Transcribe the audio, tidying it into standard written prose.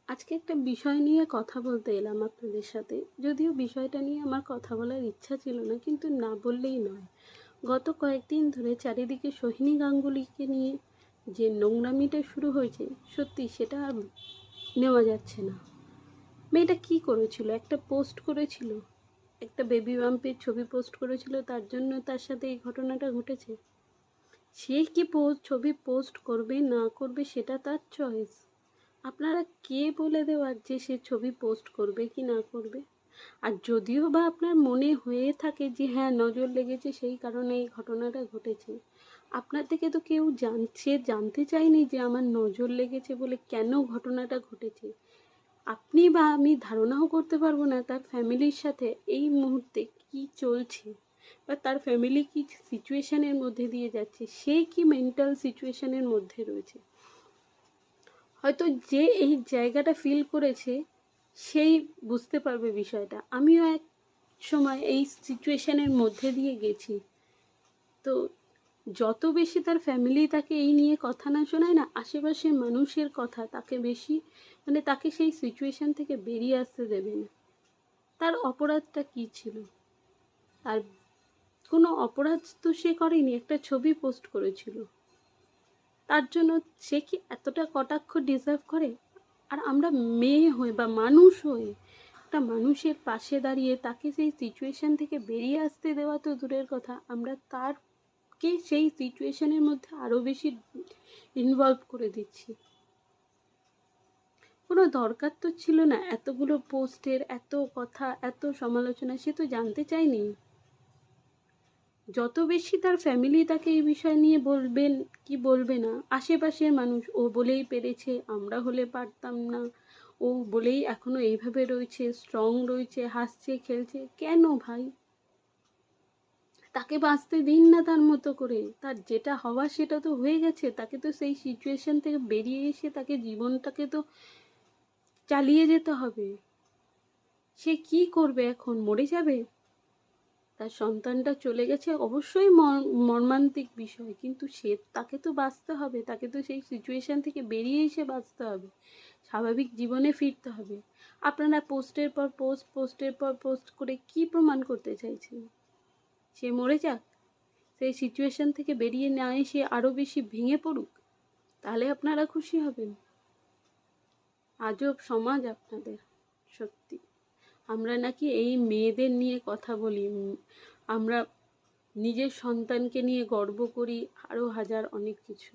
আজকে একটা বিষয় নিয়ে কথা বলতে এলাম আপনাদের সাথে। যদিও বিষয়টা নিয়ে আমার কথা বলার ইচ্ছা ছিল না, কিন্তু না বললেই নয়। গত কয়েকদিন ধরে চারিদিকে সোহিনী গাঙ্গুলিকে নিয়ে যে নোংরামিটা শুরু হয়েছে, সত্যি সেটা আর নেওয়া যাচ্ছে না। মেয়েটা কি করেছিল? একটা পোস্ট করেছিল, একটা বেবি বাম্পের ছবি পোস্ট করেছিল, তার জন্য তার সাথে এই ঘটনাটা ঘটেছে। সে কি ছবি পোস্ট করবে না করবে সেটা তার চয়েস। আপনারা কে বলে দেওয়ার যে সে ছবি পোস্ট করবে কি না করবে? আর যদিও বা আপনার মনে হয়ে থাকে যে হ্যাঁ নজর লেগেছে সেই কারণে এই ঘটনাটা ঘটেছে, আপনার থেকে তো কেউ জানতে চায়নি যে আমার নজর লেগেছে বলে কেন ঘটনাটা ঘটেছে। আপনি বা আমি ধারণাও করতে পারবো না তার ফ্যামিলির সাথে এই মুহূর্তে কি চলছে, বা তার ফ্যামিলি কি সিচুয়েশনের মধ্যে দিয়ে যাচ্ছে, সে কি মেন্টাল সিচুয়েশনের মধ্যে রয়েছে। হয়তো যে এই জায়গাটা ফিল করেছে সেই বুঝতে পারবে বিষয়টা। আমিও এক সময় এই সিচুয়েশনের মধ্যে দিয়ে গেছি। তো যত বেশি তার ফ্যামিলি তাকে এই নিয়ে কথা না শোনায় না, আশেপাশের মানুষের কথা তাকে বেশি, তাকে সেই সিচুয়েশন থেকে বেরিয়ে আসতে দেবে না। তার অপরাধটা কি ছিল? তার কোনো অপরাধ তো সে করেনি, একটা ছবি পোস্ট করেছিল। তার জন্য সে কি এতটা কটাক্ষ ডিজার্ভ করে? আর আমরা মেয়ে হয়ে বা মানুষ হয়ে একটা মানুষের পাশে দাঁড়িয়ে তাকে সেই সিচুয়েশন থেকে বেরিয়ে আসতে দেওয়া তো দূরের কথা, আমরা তারকে সেই সিচুয়েশনের মধ্যে আরও বেশি ইনভলভ করে দিচ্ছি। কোনো দরকার তো ছিল না এতগুলো পোস্টের, এত কথা, এত সমালোচনা। সে তো জানতে চায়নি। যত বেশি তার ফ্যামিলি তাকে এই বিষয় নিয়ে বলবেন কি বলবে না, আশেপাশের মানুষ ও বলেই পেরেছে, আমরা হলে পারতাম না, ও বলেই এখনো এইভাবে রয়েছে, স্ট্রং রয়েছে, হাসছে খেলছে। কেন ভাই? তাকে বাঁচতে দিন না তার মতো করে। তার যেটা হওয়া সেটা তো হয়ে গেছে। তাকে তো সেই সিচুয়েশন থেকে বেরিয়ে এসে তাকে জীবনটাকে তো চালিয়ে যেতে হবে। সে কি করবে এখন? মরে যাবে? তার সন্তানটা চলে গেছে, অবশ্যই মর্মান্তিক বিষয়, কিন্তু তাকে তো বাঁচতে হবে, তাকে তো সেই সিচুয়েশন থেকে বেরিয়ে এসে বাঁচতে হবে, স্বাভাবিক জীবনে ফিরতে হবে। আপনারা পোস্টের পর পোস্ট, পোস্টের পর পোস্ট করে কি প্রমাণ করতে চাইছেন? সে মরে যাক, সেই সিচুয়েশন থেকে বেরিয়ে না এসে আরও বেশি ভেঙে পড়ুক, তাহলে আপনারা খুশি হবেন? আজব সমাজ আপনাদের, সত্যি। আমরা নাকি এই মেয়েদের নিয়ে কথা বলি, আমরা নিজের সন্তানকে নিয়ে গর্ব করি, আরও হাজার অনেক কিছু।